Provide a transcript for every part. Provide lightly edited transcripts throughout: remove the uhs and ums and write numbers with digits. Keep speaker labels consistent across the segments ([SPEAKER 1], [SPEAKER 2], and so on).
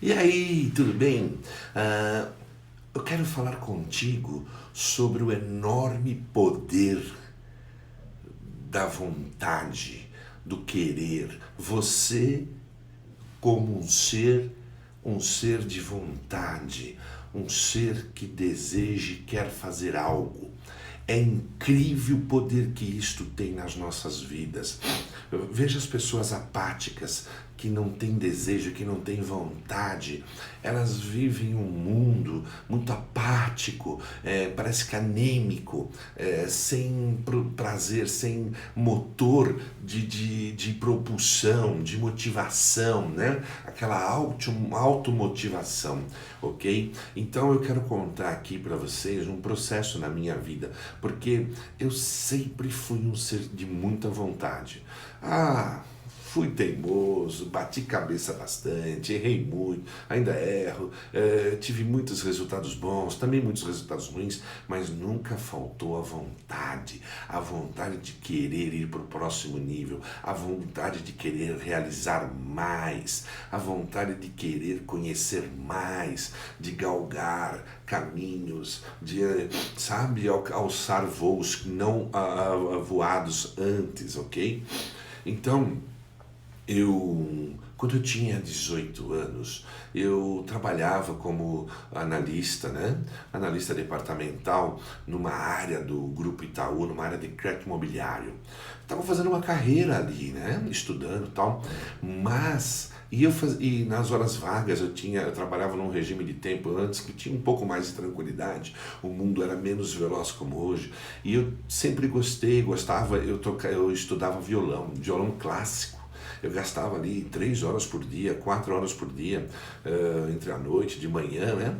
[SPEAKER 1] E aí, tudo bem? Eu quero falar contigo sobre o enorme poder da vontade, do querer. Você, como um ser de vontade, um ser que deseja e quer fazer algo. É incrível o poder que isto tem nas nossas vidas. Veja as pessoas apáticas, que não têm desejo, que não têm vontade. Elas vivem um mundo muito apático, parece que anêmico, sem prazer, sem motor de propulsão, de motivação, né? Aquela automotivação, ok? Então eu quero contar aqui para vocês um processo na minha vida, porque eu sempre fui um ser de muita vontade. Fui teimoso, bati cabeça bastante, errei muito, ainda erro, tive muitos resultados bons, também muitos resultados ruins, mas nunca faltou a vontade de querer ir para o próximo nível, a vontade de querer realizar mais, a vontade de querer conhecer mais, de galgar caminhos, de, sabe, alçar voos não voados antes, ok? Então, quando eu tinha 18 anos, eu trabalhava como analista, né? Analista departamental numa área do Grupo Itaú, numa área de crédito imobiliário. Estava fazendo uma carreira ali, né? Estudando e tal, mas e nas horas vagas eu trabalhava num regime de tempo antes que tinha um pouco mais de tranquilidade, o mundo era menos veloz como hoje, e eu sempre gostava, eu estudava violão clássico. Eu gastava ali 3 horas por dia, 4 horas por dia, entre a noite, de manhã, né?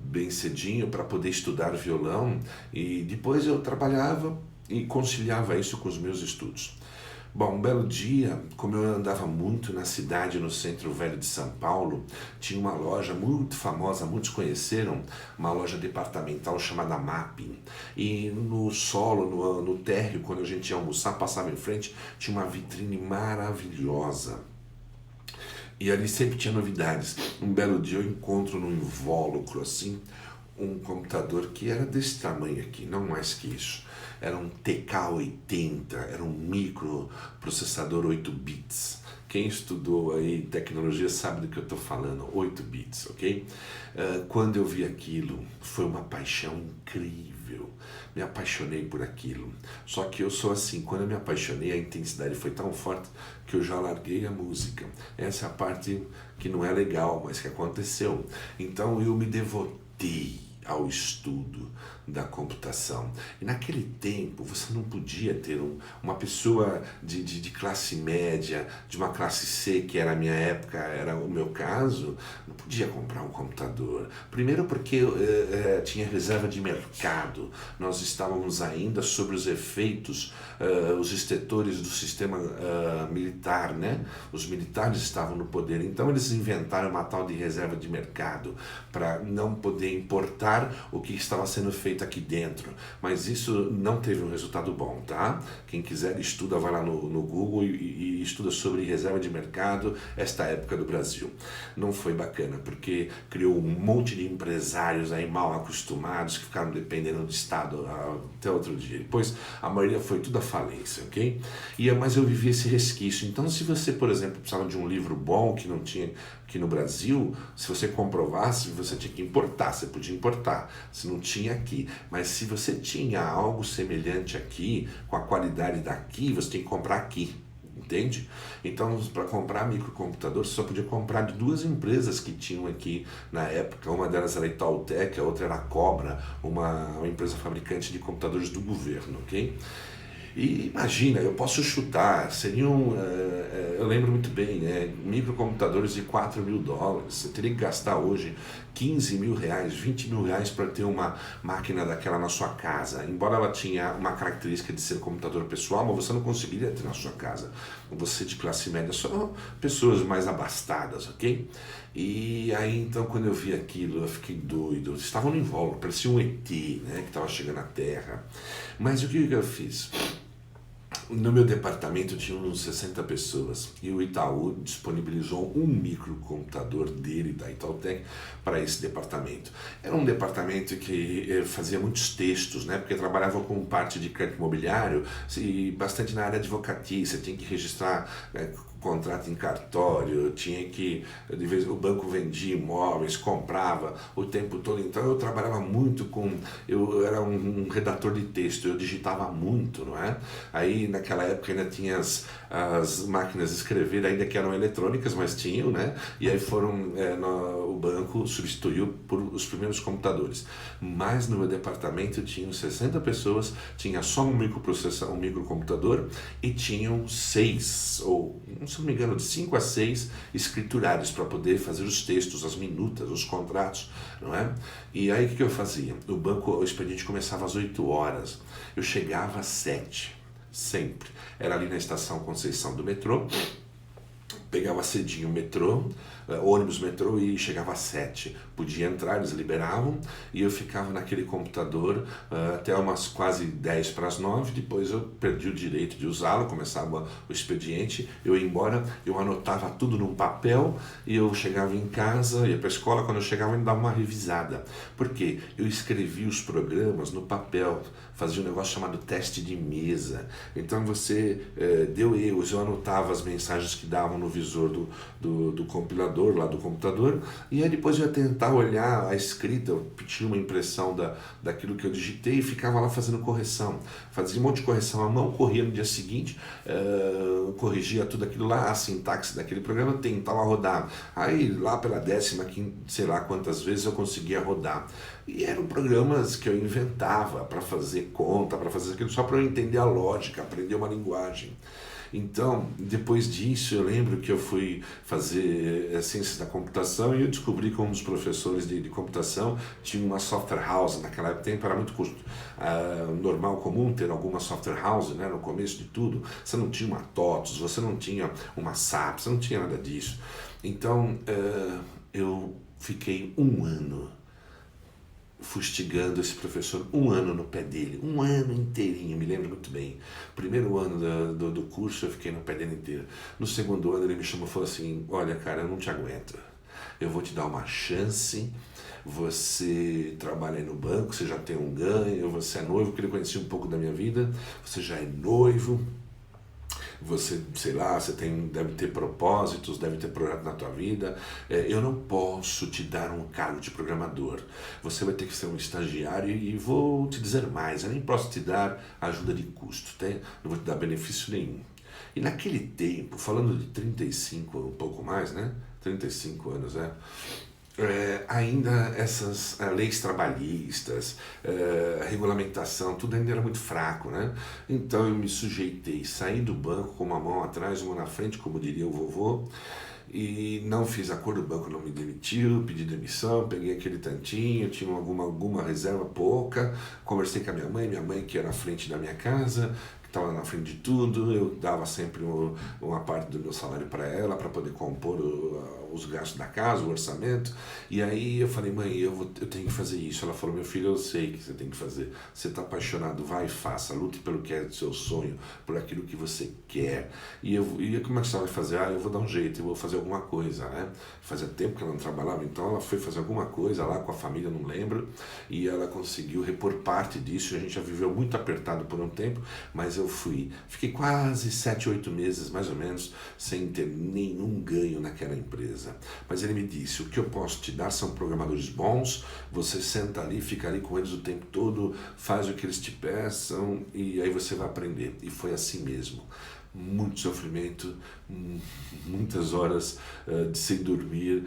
[SPEAKER 1] Bem cedinho para poder estudar violão, e depois eu trabalhava e conciliava isso com os meus estudos. Bom, um belo dia, como eu andava muito na cidade, no centro velho de São Paulo, tinha uma loja muito famosa, muitos conheceram, uma loja departamental chamada Mapping. E no solo, no térreo, quando a gente ia almoçar, passava em frente, tinha uma vitrine maravilhosa. E ali sempre tinha novidades. Um belo dia eu encontro num invólucro assim, um computador que era desse tamanho aqui, não mais que isso. Era um TK-80, era um microprocessador 8 bits. Quem estudou aí tecnologia sabe do que eu estou falando, 8 bits, ok? Quando eu vi aquilo, foi uma paixão incrível. Me apaixonei por aquilo. Só que eu sou assim, quando eu me apaixonei, a intensidade foi tão forte que eu já larguei a música. Essa é a parte que não é legal, mas que aconteceu. Então eu me devotei ao estudo da computação. E naquele tempo você não podia ter uma pessoa de classe média, de uma classe C, que era a minha época, era o meu caso, não podia comprar um computador. Primeiro porque tinha reserva de mercado, nós estávamos ainda sobre os efeitos, os estetores do sistema militar, né? Os militares estavam no poder, então eles inventaram uma tal de reserva de mercado para não poder importar o que estava sendo feito aqui dentro, mas isso não teve um resultado bom, tá? Quem quiser estuda, vai lá no Google e estuda sobre reserva de mercado, esta época do Brasil. Não foi bacana, porque criou um monte de empresários aí mal acostumados, que ficaram dependendo do Estado até outro dia. Depois a maioria foi tudo à falência, ok? Mas eu vivi esse resquício. Então, se você, por exemplo, precisava de um livro bom que não tinha aqui no Brasil, se você comprovasse, você tinha que importar, você podia importar, se não tinha aqui. Mas se você tinha algo semelhante aqui, com a qualidade daqui, você tem que comprar aqui, entende? Então, para comprar microcomputador, você só podia comprar de 2 empresas que tinham aqui na época. Uma delas era a Itautec, a outra era a Cobra, uma empresa fabricante de computadores do governo, ok? E imagina, eu posso chutar, eu lembro muito bem, né, microcomputadores de US$ 4.000. Você teria que gastar hoje R$ 15.000, R$ 20.000 para ter uma máquina daquela na sua casa. Embora ela tinha uma característica de ser computador pessoal, mas você não conseguiria ter na sua casa. Você de classe média, só pessoas mais abastadas, ok? E aí então quando eu vi aquilo, eu fiquei doido. Eles estavam no invólucro, parecia um ET, né, que estava chegando à Terra. Mas o que eu fiz? No meu departamento tinha uns 60 pessoas e o Itaú disponibilizou um microcomputador dele, da Itautec, para esse departamento. Era um departamento que fazia muitos textos, né? Porque trabalhava com parte de crédito imobiliário e bastante na área advocatícia, tinha que registrar contrato em cartório, tinha que, de vez o banco vendia imóveis, comprava o tempo todo, então eu trabalhava muito eu era um redator de texto, eu digitava muito, não é? Aí naquela época ainda tinha as máquinas de escrever, ainda que eram eletrônicas, mas tinham, né? E aí o banco substituiu por os primeiros computadores. Mas no meu departamento tinham 60 pessoas, tinha só um microcomputador e tinham 6, ou se não me engano, de 5 a 6 escriturários para poder fazer os textos, as minutas, os contratos, não é? E aí o que eu fazia? O expediente começava às 8 horas, eu chegava às 7, sempre. Era ali na estação Conceição do metrô, pegava cedinho o metrô, ônibus metrô e chegava às 7. Podia entrar, eles liberavam e eu ficava naquele computador até umas quase 10 para as 9. Depois eu perdi o direito de usá-lo, começava o expediente, eu ia embora, eu anotava tudo num papel e eu chegava em casa, ia para a escola, quando eu chegava eu dava uma revisada. Por quê? Eu escrevia os programas no papel, fazia um negócio chamado teste de mesa. Então você deu erros, eu anotava as mensagens que davam no visor do compilador, lá do computador, e aí depois eu ia tentar olhar a escrita, eu tinha uma impressão daquilo que eu digitei e ficava lá fazendo correção. Fazia um monte de correção à mão, corria no dia seguinte, corrigia tudo aquilo lá, a sintaxe daquele programa, tentava rodar. Aí lá pela 15ª, sei lá quantas vezes eu conseguia rodar. E eram programas que eu inventava para fazer conta, para fazer aquilo, só para eu entender a lógica, aprender uma linguagem. Então, depois disso, eu lembro que eu fui fazer ciências da computação e eu descobri que um dos professores de computação tinha uma software house. Naquela época era muito normal, comum ter alguma software house, né, no começo de tudo. Você não tinha uma TOTOS, você não tinha uma SAP, você não tinha nada disso. Então, eu fiquei um ano fustigando esse professor, um ano no pé dele, um ano inteirinho, me lembro muito bem. Primeiro ano do curso eu fiquei no pé dele inteiro. No segundo ano ele me chamou e falou assim: olha cara, eu não te aguento, eu vou te dar uma chance, você trabalha aí no banco, você já tem um ganho, você é noivo, porque ele conhecia um pouco da minha vida, você já é noivo, você, sei lá, deve ter propósitos, deve ter projeto na tua vida, eu não posso te dar um cargo de programador, você vai ter que ser um estagiário e vou te dizer mais, eu nem posso te dar ajuda de custo, não vou te dar benefício nenhum. E naquele tempo, falando de 35, um pouco mais, né? 35 anos, ainda essas leis trabalhistas, a regulamentação, tudo ainda era muito fraco, né? Então eu me sujeitei, saí do banco com uma mão atrás, uma na frente, como diria o vovô, e não fiz acordo, o banco não me demitiu, pedi demissão, peguei aquele tantinho, tinha alguma reserva pouca, conversei com a minha mãe que era à frente da minha casa, estava na frente de tudo, eu dava sempre uma parte do meu salário para ela, para poder compor os gastos da casa, o orçamento. E aí eu falei: mãe, eu tenho que fazer isso. Ela falou: meu filho, eu sei que você tem que fazer. Você está apaixonado, vai e faça, lute pelo que é do seu sonho, por aquilo que você quer. E como é que você vai fazer? Eu vou dar um jeito, eu vou fazer alguma coisa, né? Fazia tempo que ela não trabalhava, então ela foi fazer alguma coisa lá com a família, não lembro, e ela conseguiu repor parte disso. A gente já viveu muito apertado por um tempo, mas eu fiquei quase 7, 8 meses mais ou menos sem ter nenhum ganho naquela empresa. Mas ele me disse: o que eu posso te dar são programadores bons, você senta ali, fica ali com eles o tempo todo, faz o que eles te peçam e aí você vai aprender. E foi assim mesmo. Muito sofrimento, muitas horas de sem dormir,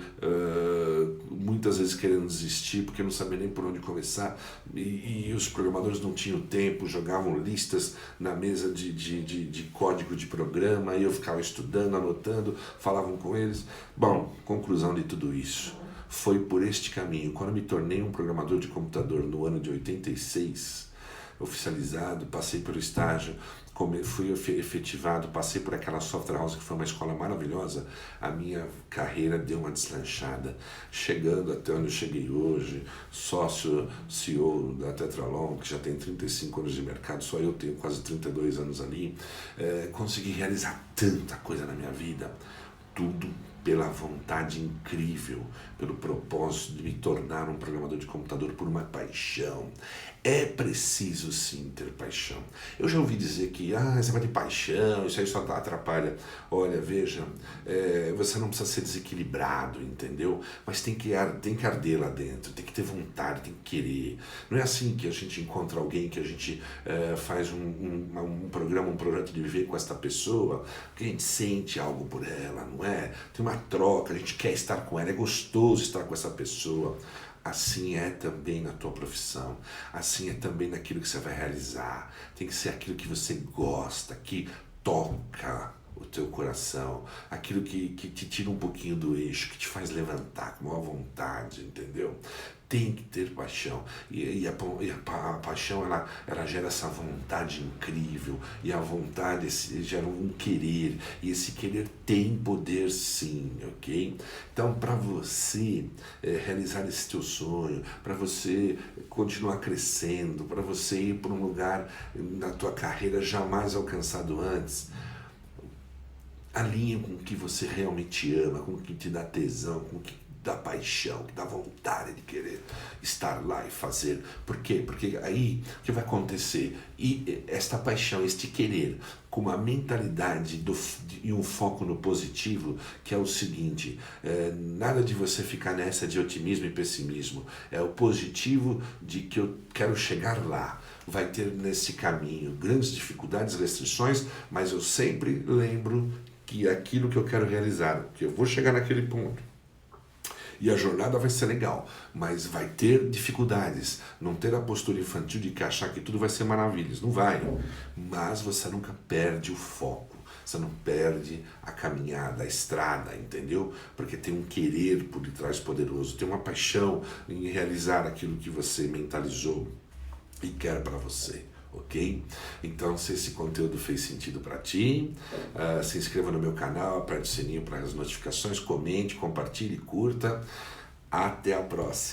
[SPEAKER 1] muitas vezes querendo desistir porque não sabia nem por onde começar, e os programadores não tinham tempo, jogavam listas na mesa de código de programa, e eu ficava estudando, anotando, falavam com eles. Bom, conclusão de tudo isso, foi por este caminho. Quando eu me tornei um programador de computador no ano de 86, oficializado, passei pelo estágio, fui efetivado, passei por aquela software house que foi uma escola maravilhosa, a minha carreira deu uma deslanchada, chegando até onde eu cheguei hoje, sócio CEO da Tetralon, que já tem 35 anos de mercado, só eu tenho quase 32 anos ali, consegui realizar tanta coisa na minha vida, tudo pela vontade incrível, pelo propósito de me tornar um programador de computador por uma paixão. É preciso sim ter paixão. Eu já ouvi dizer que esse negócio de paixão, isso aí só atrapalha. Olha, veja, você não precisa ser desequilibrado, entendeu? Mas tem que arder lá dentro, tem que ter vontade, tem que querer. Não é assim que a gente encontra alguém, que a gente faz um programa, um projeto de viver com esta pessoa, que a gente sente algo por ela, não é? Tem uma troca, a gente quer estar com ela, é gostoso estar com essa pessoa. Assim é também na tua profissão, assim é também naquilo que você vai realizar. Tem que ser aquilo que você gosta, que toca o teu coração, aquilo que te tira um pouquinho do eixo, que te faz levantar com maior vontade, entendeu? Tem que ter paixão, e a paixão ela gera essa vontade incrível, e a vontade gera um querer, e esse querer tem poder sim, ok? Então, para você realizar esse teu sonho, para você continuar crescendo, para você ir para um lugar na tua carreira jamais alcançado antes, alinha com o que você realmente ama, com o que te dá tesão, com o que dá paixão, que dá vontade de querer estar lá e fazer. Por quê? Porque aí o que vai acontecer? E esta paixão, este querer, com uma mentalidade e um foco no positivo, que é o seguinte, nada de você ficar nessa de otimismo e pessimismo, é o positivo de que eu quero chegar lá. Vai ter nesse caminho grandes dificuldades, restrições, mas eu sempre lembro que é aquilo que eu quero realizar, que eu vou chegar naquele ponto. E a jornada vai ser legal, mas vai ter dificuldades. Não ter a postura infantil de que achar que tudo vai ser maravilhas. Não vai. Mas você nunca perde o foco. Você não perde a caminhada, a estrada, entendeu? Porque tem um querer por detrás poderoso. Tem uma paixão em realizar aquilo que você mentalizou e quer para você. Ok? Então, se esse conteúdo fez sentido para ti, se inscreva no meu canal, aperte o sininho para as notificações, comente, compartilhe, curta. Até a próxima!